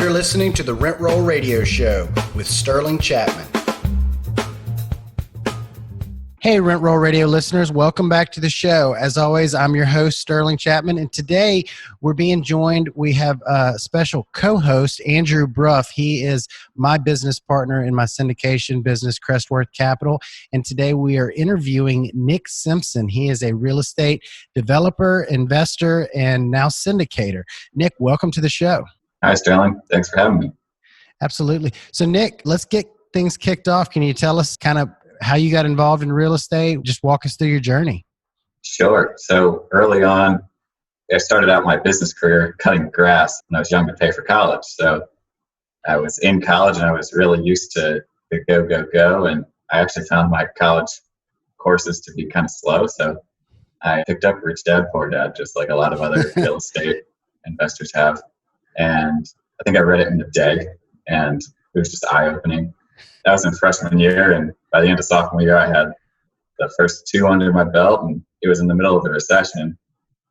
You're listening to the Rent Roll Radio Show with Sterling Chapman. Hey, Rent Roll Radio listeners, welcome back to the show. As always, I'm your host, Sterling Chapman, and today we're being joined. We have a special co-host, Andrew Brough. He is my business partner in my syndication business, Crestworth Capital, and today we are interviewing Nick Simpson. He is a real estate developer, investor, and now syndicator. Nick, welcome to the show. Hi, Sterling. Thanks for having me. Absolutely. So, Nick, let's get things kicked off. Can you tell us kind of how you got involved in real estate? Just walk us through your journey. Sure. So early on, I started out my business career cutting grass when I was young to pay for college. So I was in college and I was really used to the go, go, go. And I actually found my college courses to be kind of slow. So I picked up Rich Dad, Poor Dad, just like a lot of other real estate investors have. And I think I read it in a day and it was just eye-opening. That was in freshman year, and by the end of sophomore year, I had the first two under my belt, and it was in the middle of the recession.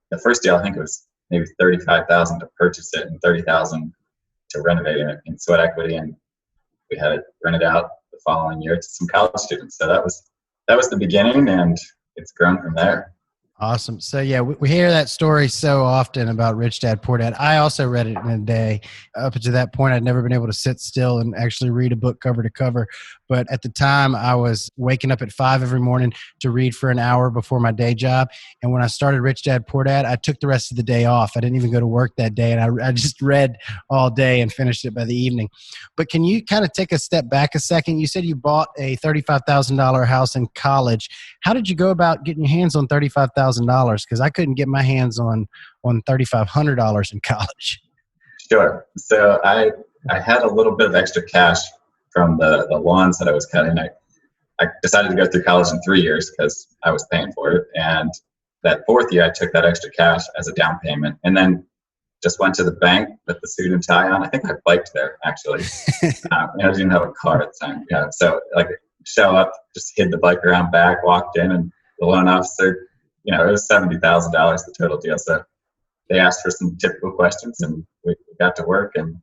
The first deal, I think it was maybe $35,000 to purchase it and $30,000 to renovate it in sweat equity, and we had it rented out the following year to some college students. So that was the beginning, and it's grown from there. Awesome. So yeah, we hear that story so often about Rich Dad, Poor Dad. I also read it in a day. Up to that point, I'd never been able to sit still and actually read a book cover to cover. But at the time, I was waking up at 5 every morning to read for an hour before my day job. And when I started Rich Dad, Poor Dad, I took the rest of the day off. I didn't even go to work that day. And I just read all day and finished it by the evening. But can you kind of take a step back a second? You said you bought a $35,000 house in college. How did you go about getting your hands on $35,000? Because I couldn't get my hands on $3,500 in college. Sure. So I had a little bit of extra cash from the lawns that I was cutting. I decided to go through college in 3 years because I was paying for it. And that fourth year, I took that extra cash as a down payment and then just went to the bank with the suit and tie on. I think I biked there, actually. I didn't have a car at the time. Yeah. So show up, just hid the bike around back, walked in, and the loan officer, it was $70,000, the total deal. So they asked for some typical questions and we got to work, and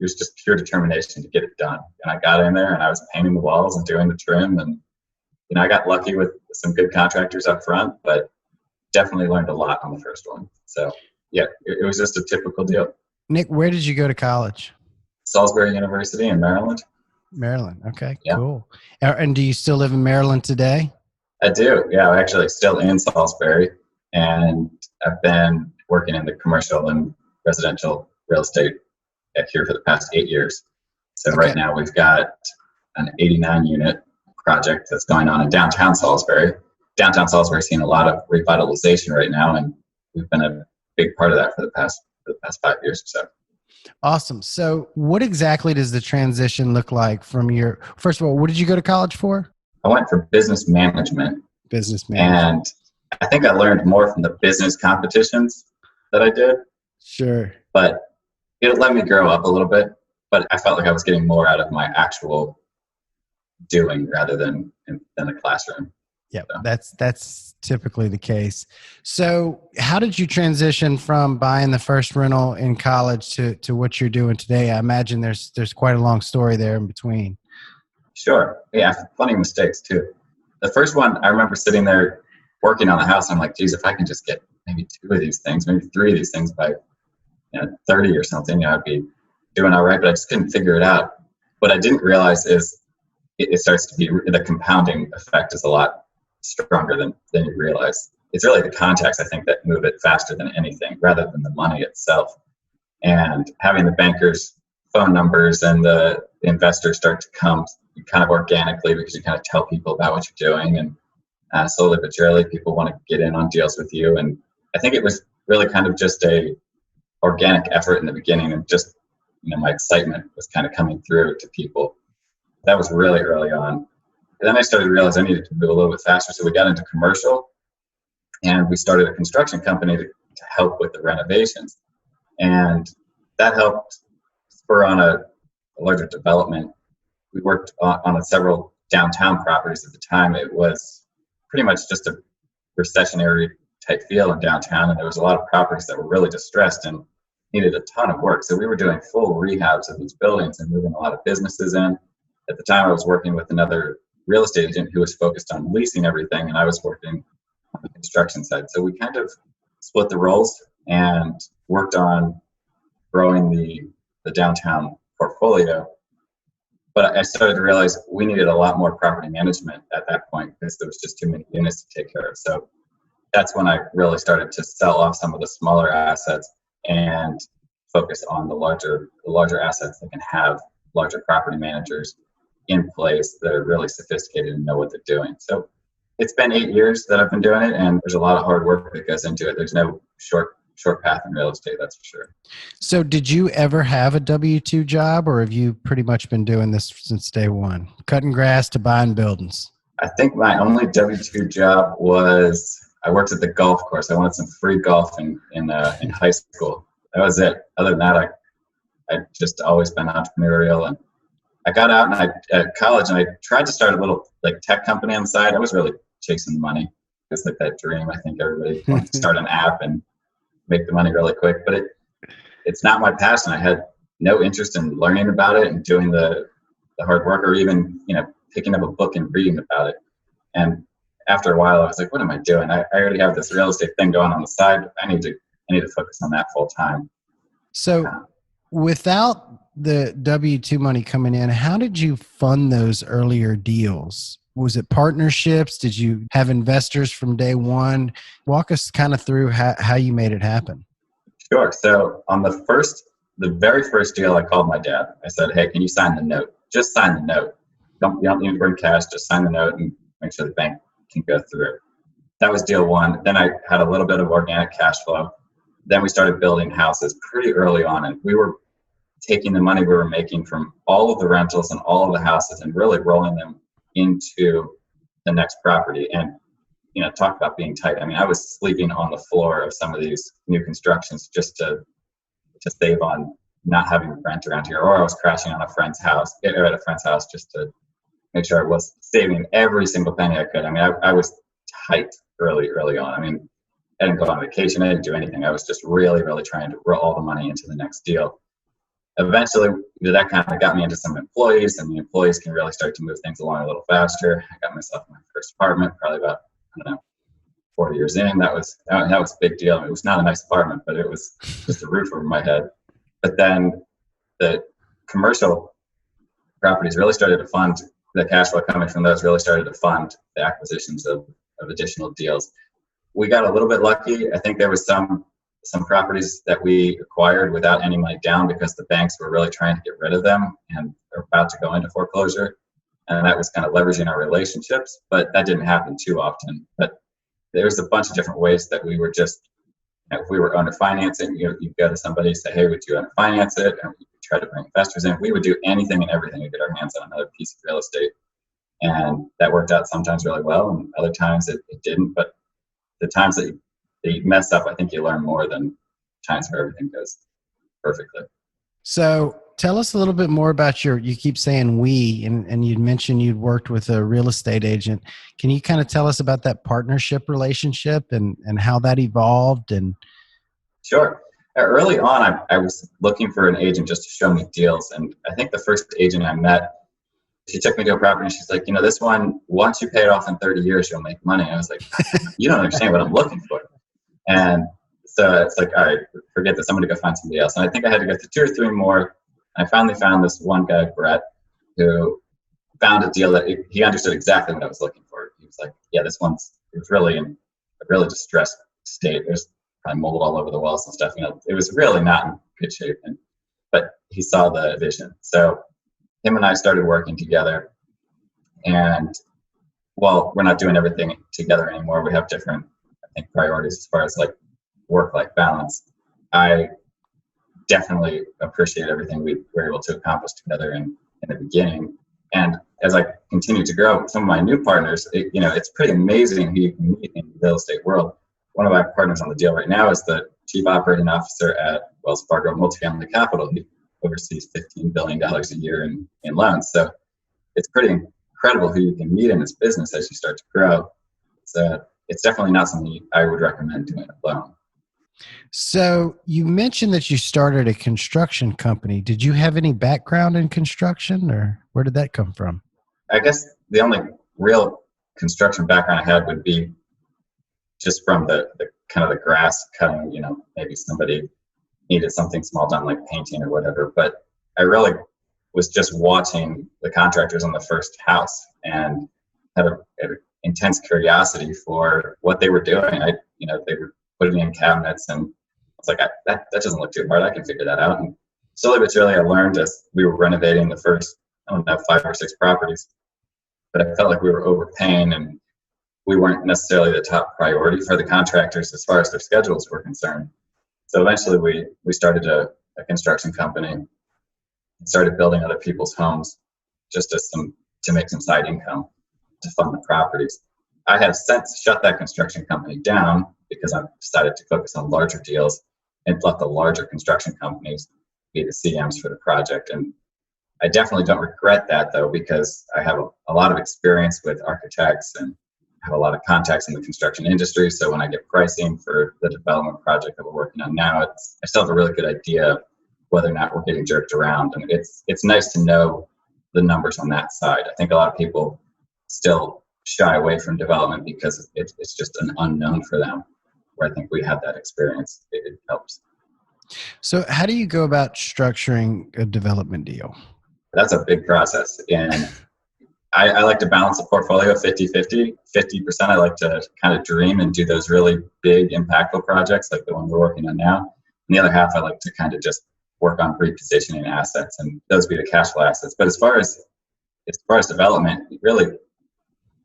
it was just pure determination to get it done. And I got in there and I was painting the walls and doing the trim, and I got lucky with some good contractors up front, but definitely learned a lot on the first one. So yeah, it was just a typical deal. Nick, where did you go to college? Salisbury University in Maryland. Maryland. Okay, yeah. Cool. And do you still live in Maryland today? I do. Yeah, I'm actually still in Salisbury, and I've been working in the commercial and residential real estate here for the past 8 years. So Right now we've got an 89 unit project that's going on in downtown Salisbury. Downtown Salisbury is seeing a lot of revitalization right now, and we've been a big part of that for the past 5 years or so. Awesome. So what exactly does the transition look like from first of all, what did you go to college for? I went for business management. Business management. And I think I learned more from the business competitions that I did. Sure. But it let me grow up a little bit, but I felt like I was getting more out of my actual doing rather than a classroom. Yeah, so. That's typically the case. So how did you transition from buying the first rental in college to what you're doing today? I imagine there's quite a long story there in between. Sure. Yeah, funny mistakes too. The first one, I remember sitting there working on the house. I'm like, geez, if I can just get maybe 2 of these things, maybe 3 of these things by 30 or something, I'd be doing all right, but I just couldn't figure it out. What I didn't realize is it starts to be, the compounding effect is a lot stronger than you realize. It's really the contacts, I think, that move it faster than anything, rather than the money itself. And having the bankers' phone numbers and the investors start to come kind of organically, because you kind of tell people about what you're doing, and slowly but surely people want to get in on deals with you. And I think it was really kind of just a organic effort in the beginning, and just my excitement was kind of coming through to people. That was really early on. And then I started to realize I needed to move a little bit faster, so we got into commercial, and we started a construction company to help with the renovations, and that helped spur on a larger development. We worked on several downtown properties at the time. It was pretty much just a recessionary type feel in downtown, and there was a lot of properties that were really distressed. And needed a ton of work. So we were doing full rehabs of these buildings and moving a lot of businesses in. At the time, I was working with another real estate agent who was focused on leasing everything, and I was working on the construction side. So we kind of split the roles and worked on growing the downtown portfolio. But I started to realize we needed a lot more property management at that point because there was just too many units to take care of. So that's when I really started to sell off some of the smaller assets and focus on the larger assets that can have larger property managers in place that are really sophisticated and know what they're doing. So it's been 8 years that I've been doing it, and there's a lot of hard work that goes into it. There's no short path in real estate, that's for sure. So did you ever have a W-2 job, or have you pretty much been doing this since day one, cutting grass to buying buildings? I think my only W-2 job was I worked at the golf course. I wanted some free golf in high school. That was it. Other than that, I just always been entrepreneurial, and I got out at college and I tried to start a little like tech company on the side. I was really chasing the money. It's like that dream. I think everybody wants to start an app and make the money really quick, but it's not my passion. I had no interest in learning about it and doing the hard work, or even, picking up a book and reading about it. And after a while I was like, what am I doing? I already have this real estate thing going on the side. I need to focus on that full time. So without the W-2 money coming in, how did you fund those earlier deals? Was it partnerships? Did you have investors from day one? Walk us kind of through how you made it happen. Sure. So on the very first deal, I called my dad. I said, hey, can you sign the note? Just sign the note. You don't need to bring cash. Just sign the note and make sure the bank can go through. That was deal one. Then I had a little bit of organic cash flow. Then we started building houses pretty early on, and we were taking the money we were making from all of the rentals and all of the houses and really rolling them into the next property. And talk about being tight. I mean, I was sleeping on the floor of some of these new constructions just to save on not having rent around here, or I was crashing on at a friend's house just to make sure I was saving every single penny I could. I mean, I was tight early on. I mean, I didn't go on vacation. I didn't do anything. I was just really, really trying to roll all the money into the next deal. Eventually, that kind of got me into some employees, and the employees can really start to move things along a little faster. I got myself my first apartment, probably about, 4 years in. That was a big deal. It was not a nice apartment, but it was just a roof over my head. But then the commercial properties really started to fund, the cash flow coming from those really started to fund the acquisitions of additional deals. We got a little bit lucky. I think there was some properties that we acquired without any money down because the banks were really trying to get rid of them and are about to go into foreclosure. And that was kind of leveraging our relationships, but that didn't happen too often. But there's a bunch of different ways that we were just, if we were owner financing, you go to somebody and say, hey, would you owner finance it? And we try to bring investors in. We would do anything and everything to get our hands on another piece of real estate. And that worked out sometimes really well, and other times it didn't. But the times that you mess up, I think you learn more than times where everything goes perfectly. So tell us a little bit more about you keep saying we, and you'd mentioned you'd worked with a real estate agent. Can you kind of tell us about that partnership relationship and how that evolved? And Sure. Early on, I was looking for an agent just to show me deals. And I think the first agent I met, she took me to a property and she's like, this one, once you pay it off in 30 years, you'll make money. And I was like, you don't understand what I'm looking for. And so it's like, all right, forget this. I'm going to go find somebody else. And I think I had to go through 2 or 3 more. And I finally found this one guy, Brett, who found a deal that he understood exactly what I was looking for. He was like, yeah, it was really in a really distressed state. There's probably mold all over the walls and stuff. It was really not in good shape. But he saw the vision. So him and I started working together. And while we're not doing everything together anymore, we have different, I think, priorities as far as like work-life balance. I definitely appreciate everything we were able to accomplish together in the beginning. And as I continue to grow, some of my new partners, it's pretty amazing who you can meet in the real estate world. One of my partners on the deal right now is the chief operating officer at Wells Fargo Multifamily Capital. He oversees $15 billion a year in loans. So it's pretty incredible who you can meet in this business as you start to grow. It's definitely not something I would recommend doing alone. So you mentioned that you started a construction company. Did you have any background in construction, or where did that come from? I guess the only real construction background I had would be just from the kind of the grass cutting, maybe somebody needed something small done like painting or whatever. But I really was just watching the contractors on the first house and had an intense curiosity for what they were doing. They were putting in cabinets, and I was like, that doesn't look too hard. I can figure that out. And slowly but surely, I learned as we were renovating the first, I don't know, 5 or 6 properties. But I felt like we were overpaying, and we weren't necessarily the top priority for the contractors as far as their schedules were concerned. So eventually, we started a construction company and started building other people's homes just to make some side income to fund the properties. I have since shut that construction company down because I've decided to focus on larger deals and let the larger construction companies be the CMs for the project. And I definitely don't regret that, though, because I have a lot of experience with architects and have a lot of contacts in the construction industry. So when I get pricing for the development project that we're working on now, I still have a really good idea of whether or not we're getting jerked around. And it's nice to know the numbers on that side. I think a lot of people still shy away from development because it's just an unknown for them, where I think we have that experience. It helps. So how do you go about structuring a development deal? That's a big process. And I like to balance the portfolio 50-50. 50% I like to kind of dream and do those really big, impactful projects like the one we're working on now. And the other half I like to kind of just work on repositioning assets, and those be the cash flow assets. But as far as development, really,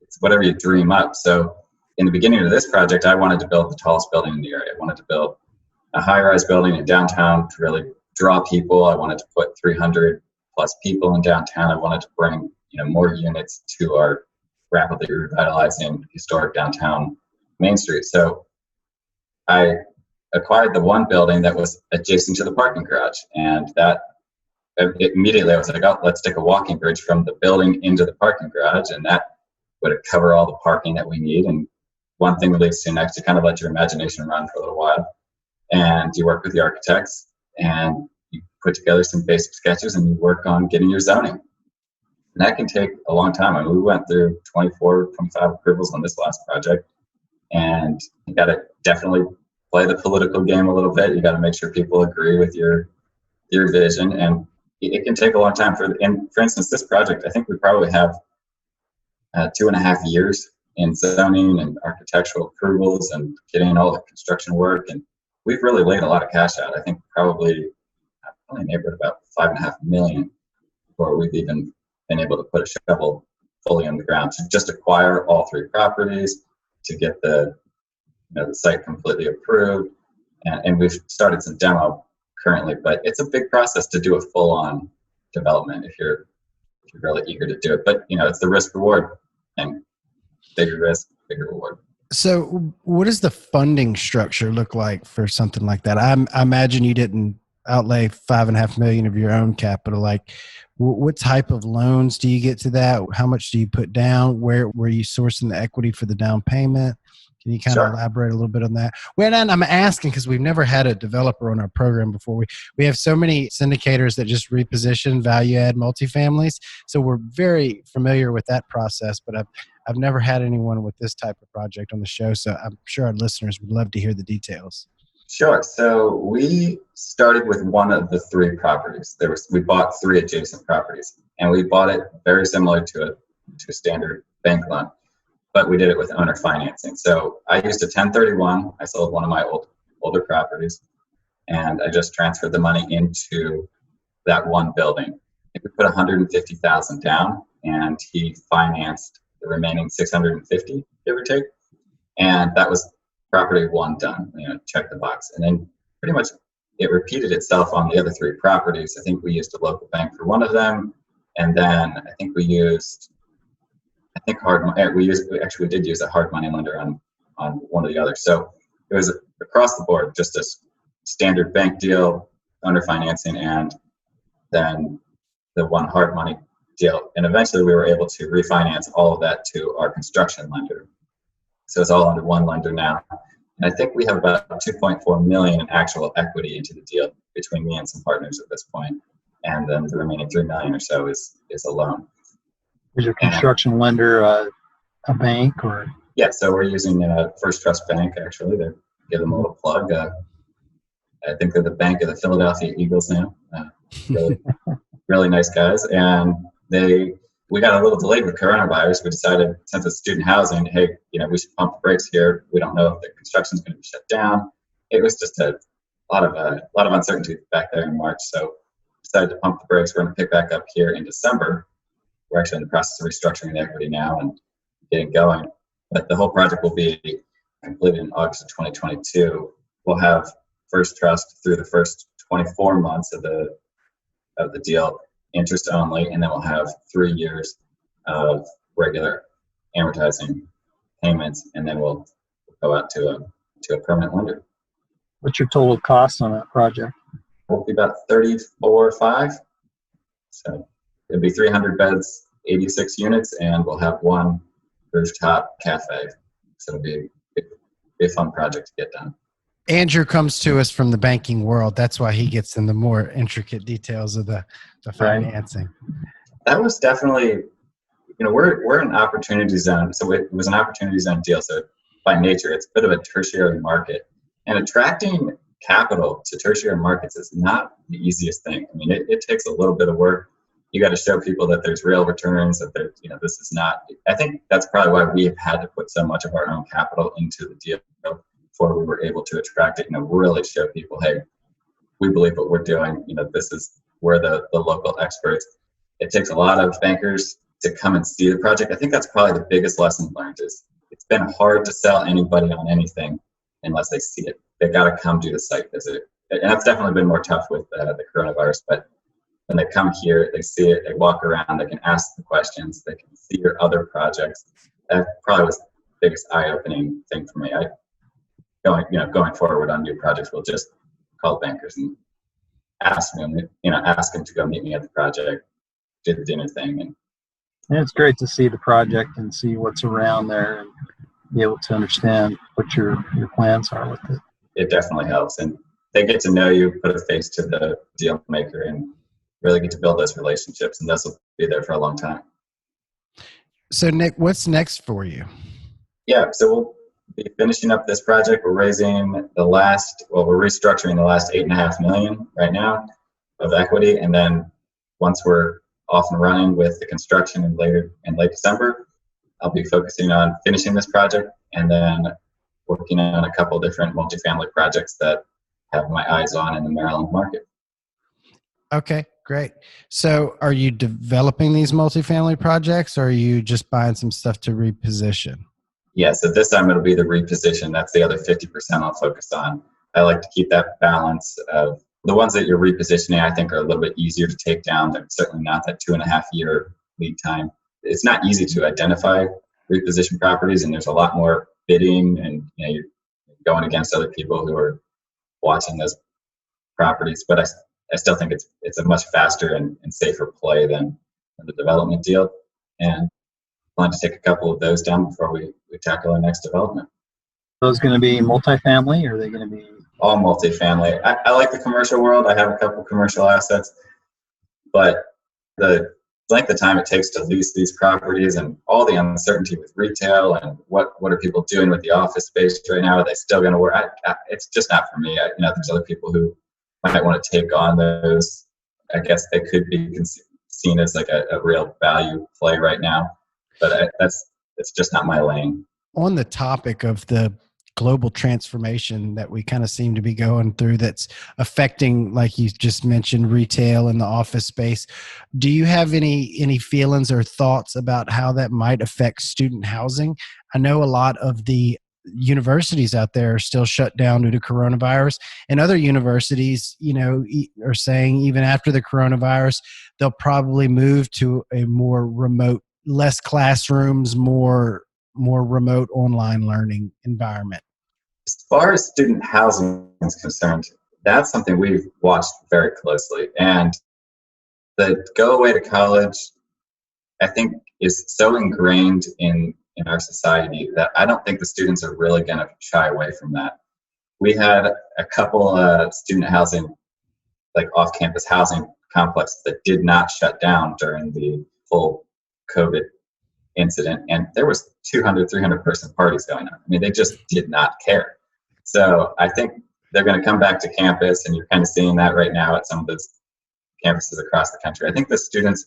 it's whatever you dream up. So in the beginning of this project, I wanted to build the tallest building in the area. I wanted to build a high-rise building in downtown to really draw people. I wanted to put 300 plus people in downtown. I wanted to bring more units to our rapidly revitalizing historic downtown Main Street. So I acquired the one building that was adjacent to the parking garage, and that immediately I was like, oh, let's take a walking bridge from the building into the parking garage, and that would cover all the parking that we need. And one thing leads to the next. You kind of let your imagination run for a little while, and you work with the architects, and you put together some basic sketches, and you work on getting your zoning. And that can take a long time. I mean, we went through 24, 25 approvals on this last project, and you got to definitely play the political game a little bit. You got to make sure people agree with your vision, and it can take a long time. For instance, this project, I think we probably have 2.5 years in zoning and architectural approvals and getting all the construction work, and we've really laid a lot of cash out. I think probably neighborhood about $5.5 million before we've even been able to put a shovel fully on the ground to just acquire all 3 properties, to get the site completely approved, and we've started some demo currently. But it's a big process to do a full-on development if you're really eager to do it. But it's the risk reward thing. Bigger risk, bigger reward. So what does the funding structure look like for something like that? I imagine you didn't outlay $5.5 million of your own capital. Like, what type of loans do you get to that? How much do you put down? Where were you sourcing the equity for the down payment? Can you kind of elaborate a little bit on that? Well, and I'm asking because we've never had a developer on our program before. We have so many syndicators that just reposition value add multifamilies, so we're very familiar with that process. But I've never had anyone with this type of project on the show, so I'm sure our listeners would love to hear the details. Sure. So we started with one of the 3 properties. We bought 3 adjacent properties, and we bought it very similar to a standard bank loan, but we did it with owner financing. So I used a 1031. I sold one of my older properties, and I just transferred the money into that one building. We put $150,000 down, and he financed the remaining $650, give or take, and that was property 1 done. Check the box. And then pretty much it repeated itself on the other 3 properties. I think we used a local bank for one of them, and then I think we used we did use a hard money lender on one of the others. So it was across the board, just a standard bank deal, owner financing, and then the one hard money deal. And eventually we were able to refinance all of that to our construction lender. So it's all under one lender now. I think we have about 2.4 million in actual equity into the deal between me and some partners at this point, and then the remaining 3 million or so is a loan. Is your construction lender a bank or? Yeah, so we're using First Trust Bank actually to give them a little plug. I think they're the bank of the Philadelphia Eagles now. Really, really nice guys, and we got a little delayed with coronavirus. We decided, since it's student housing, hey, we should pump the brakes here. We don't know if the construction's going to be shut down. It was just a lot of uncertainty back there in March. So we decided to pump the brakes. We're going to pick back up here in December. We're actually in the process of restructuring the equity now and getting going. But the whole project will be completed in August of 2022. We'll have First Trust through the first 24 months of the deal, interest only, and then we'll have 3 years of regular amortizing payments, and then we'll go out to a permanent lender. What's your total cost on that project? Will be about 34.5. So it'll be 300 beds, 86 units, and we'll have one rooftop cafe. So it'll be a fun project to get done. Andrew comes to us from the banking world. That's why he gets in the more intricate details of the financing. That was definitely, we're an opportunity zone. So it was an opportunity zone deal. So by nature, it's a bit of a tertiary market. And attracting capital to tertiary markets is not the easiest thing. I mean, it takes a little bit of work. You got to show people that there's real returns, that there's, this is not, I think that's probably why we've had to put so much of our own capital into the deal before we were able to attract it, really show people, hey, we believe what we're doing. We're the local experts. It takes a lot of bankers to come and see the project. I think that's probably the biggest lesson learned is it's been hard to sell anybody on anything unless they see it. They got to come do the site visit. And that's definitely been more tough with the coronavirus, but when they come here, they see it, they walk around, they can ask the questions, they can see your other projects. That probably was the biggest eye-opening thing for me. Going forward on new projects, we'll just call bankers and ask them to go meet me at the project, do the dinner thing. And it's great to see the project and see what's around there and be able to understand what your plans are with it. It definitely helps. And they get to know you, put a face to the deal maker, and really get to build those relationships. And this will be there for a long time. So Nick, what's next for you? Yeah, so we'll be finishing up this project. We're raising we're restructuring the last $8.5 million right now of equity. And then once we're off and running with the construction in late December, I'll be focusing on finishing this project and then working on a couple different multifamily projects that have my eyes on in the Maryland market. Okay, great. So are you developing these multifamily projects, or are you just buying some stuff to reposition? Yeah, so this time it'll be the reposition. That's the other 50% I'll focus on. I like to keep that balance of the ones that you're repositioning. I think are a little bit easier to take down. They're certainly not that 2.5 year lead time. It's not easy to identify reposition properties, and there's a lot more bidding, and you're going against other people who are watching those properties. But I still think it's a much faster and safer play than the development deal. And I plan to take a couple of those down before we tackle our next development. Those going to be multifamily, or are they going to be? All multifamily. I like the commercial world. I have a couple commercial assets, but the length of time it takes to lease these properties and all the uncertainty with retail and what are people doing with the office space right now? Are they still going to work? It's just not for me. There's other people who might want to take on those. I guess they could be seen as like a real value play right now, but it's just not my lane. On the topic of the global transformation that we kind of seem to be going through that's affecting, like you just mentioned, retail and the office space, do you have any feelings or thoughts about how that might affect student housing? I know a lot of the universities out there are still shut down due to coronavirus, and other universities, are saying even after the coronavirus, they'll probably move to a more remote, less classrooms, more remote online learning environment. As far as student housing is concerned, that's something we've watched very closely. And the go away to college, I think, is so ingrained in in our society that I don't think the students are really going to shy away from that. We had a couple student housing, like off-campus housing complexes that did not shut down during the full COVID incident, and there was 200, 300 person parties going on. I mean, they just did not care. So I think they're going to come back to campus, and you're kind of seeing that right now at some of those campuses across the country. I think the students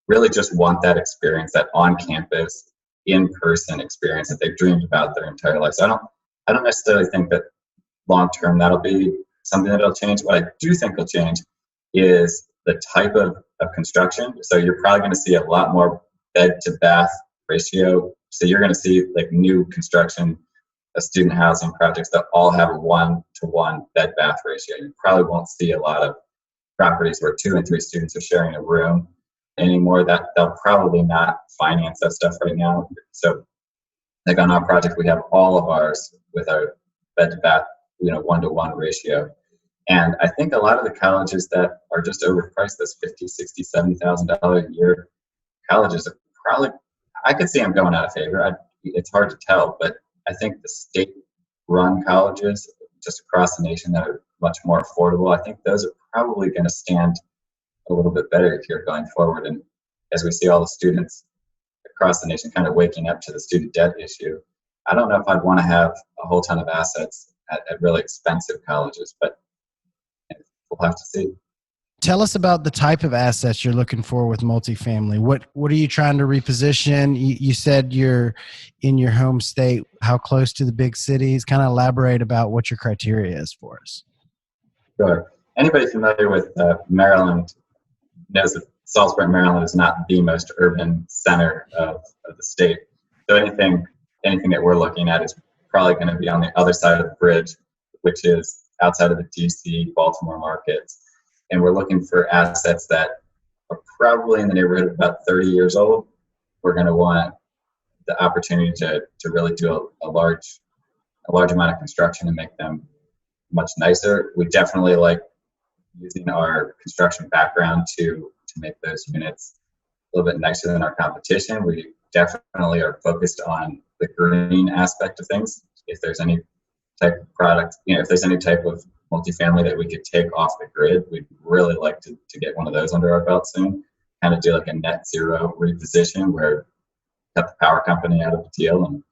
really just want that experience, that on-campus, in-person experience that they've dreamed about their entire life. So I don't necessarily think that long-term that'll be something that'll change. What I do think will change is the type of construction. So you're probably going to see a lot more bed to bath ratio. So you're going to see like new construction of student housing projects that all have a 1-to-1 bed bath ratio. You probably won't see a lot of properties where 2 and 3 students are sharing a room anymore. That they'll probably not finance that stuff right now. So like on our project, we have all of ours with our bed to bath, 1-to-1 ratio. And I think a lot of the colleges that are just overpriced, those $50,000, $60,000, $70,000 a year colleges are probably, I could see them going out of favor. It's hard to tell, but I think the state-run colleges just across the nation that are much more affordable, I think those are probably going to stand a little bit better here going forward. And as we see all the students across the nation kind of waking up to the student debt issue, I don't know if I'd want to have a whole ton of assets at really expensive colleges, but we'll have to see. Tell us about the type of assets you're looking for with multifamily. What are you trying to reposition? You said you're in your home state. How close to the big cities? Kind of elaborate about what your criteria is for us. Sure. Anybody familiar with Maryland knows that Salisbury, Maryland is not the most urban center of the state. So anything that we're looking at is probably going to be on the other side of the bridge, which is outside of the DC, Baltimore markets. And we're looking for assets that are probably in the neighborhood of about 30 years old. We're going to want the opportunity to really do a large amount of construction and make them much nicer. We definitely like using our construction background to make those units a little bit nicer than our competition. We definitely are focused on the green aspect of things. If there's any type of product, if there's any type of multifamily that we could take off the grid, we'd really like to get one of those under our belt soon. Kind of do like a net zero reposition where cut the power company out of the deal and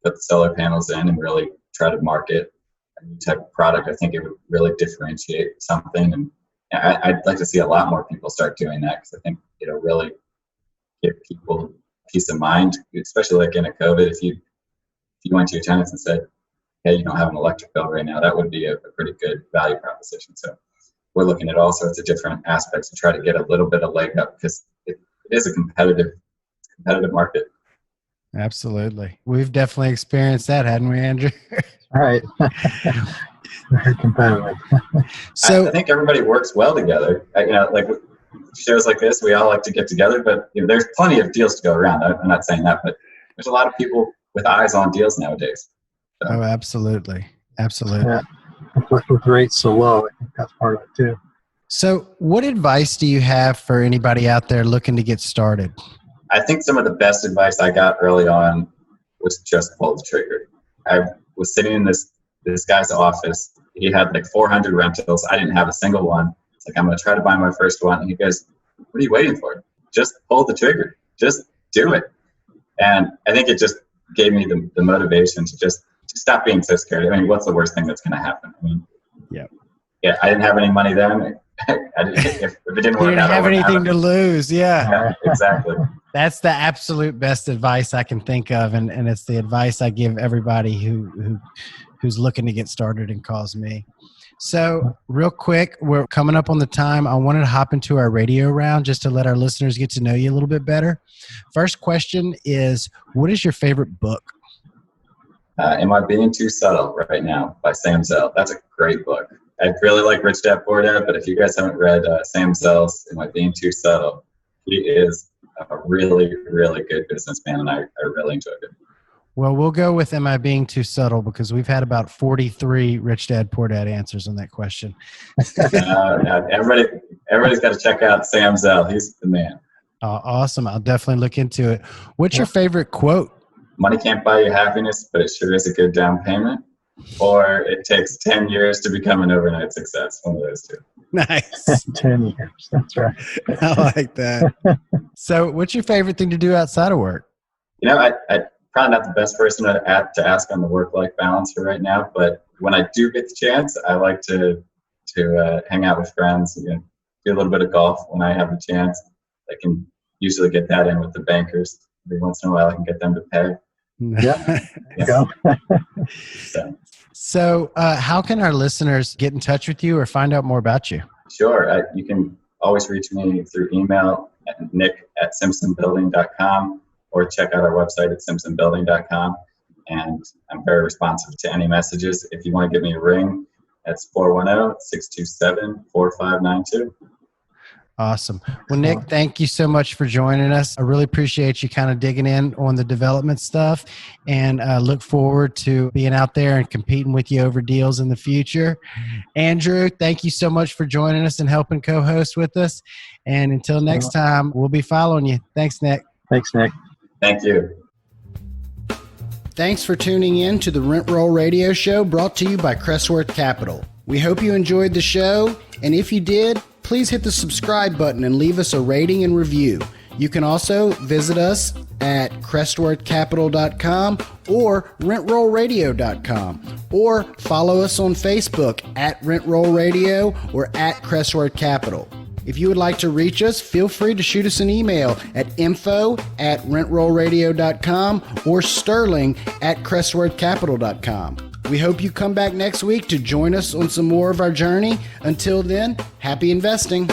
put the solar panels in and really try to market a new type of product. I think it would really differentiate something. And I'd like to see a lot more people start doing that because I think it'll really give people peace of mind, especially like in a COVID. If you went to your tenants and said, hey, you don't have an electric bill right now, that would be a pretty good value proposition. So we're looking at all sorts of different aspects to try to get a little bit of leg up because it is a competitive market. Absolutely. We've definitely experienced that, hadn't we, Andrew? All right. Very competitive. So I think everybody works well together. Like shows like this, we all like to get together, but there's plenty of deals to go around. I'm not saying that, but there's a lot of people with eyes on deals nowadays. So. Oh, absolutely. Absolutely. Yeah. With rates so low, I think that's part of it too. So what advice do you have for anybody out there looking to get started? I think some of the best advice I got early on was just pull the trigger. I was sitting in this guy's office. He had like 400 rentals. I didn't have a single one. It's like, I'm going to try to buy my first one. And he goes, what are you waiting for? Just pull the trigger. Just do it. And I think it just gave me the motivation to just stop being so scared. I mean, what's the worst thing that's going to happen? I mean, yeah, I didn't have any money then. If it didn't work out, you didn't have anything to lose. Yeah, exactly. That's the absolute best advice I can think of, and it's the advice I give everybody who's looking to get started and calls me. So real quick, we're coming up on the time. I wanted to hop into our radio round just to let our listeners get to know you a little bit better. First question is, what is your favorite book? Am I Being Too Subtle Right Now by Sam Zell. That's a great book. I really like Rich Dad Poor Dad, but if you guys haven't read Sam Zell's Am I Being Too Subtle, he is a really, really good businessman, and I really enjoyed it. Well, we'll go with Am I Being Too Subtle because we've had about 43 Rich Dad Poor Dad answers on that question. Everybody's got to check out Sam Zell. He's the man. Awesome. I'll definitely look into it. What's your favorite quote? money can't buy you happiness, but it sure is a good down payment. Or it takes 10 years to become an overnight success. One of those two. Nice. 10 years. That's right. I like that. So what's your favorite thing to do outside of work? You know, I probably not the best person to ask on the work-life balance for right now, but when I do get the chance, I like to hang out with friends, do a little bit of golf when I have the chance. I can usually get that in with the bankers. Every once in a while, I can get them to pay. Yeah. So how can our listeners get in touch with you or find out more about you? Sure. You can always reach me through email at nick@simpsonbuilding.com or check out our website at simpsonbuilding.com. And I'm very responsive to any messages. If you want to give me a ring, that's 410-627-4592. Awesome. Well, Nick, thank you so much for joining us. I really appreciate you kind of digging in on the development stuff, and look forward to being out there and competing with you over deals in the future. Andrew, thank you so much for joining us and helping co-host with us. And until next time, we'll be following you. Thanks, Nick. Thanks, Nick. Thank you. Thanks for tuning in to the Rent Roll Radio Show, brought to you by Crestworth Capital. We hope you enjoyed the show, and if you did, please hit the subscribe button and leave us a rating and review. You can also visit us at crestworthcapital.com or rentrollradio.com, or follow us on Facebook at Rentroll Radio or at Crestworth Capital. If you would like to reach us, feel free to shoot us an email at info@rentrollradio.com or sterling@crestworthcapital.com. We hope you come back next week to join us on some more of our journey. Until then, happy investing.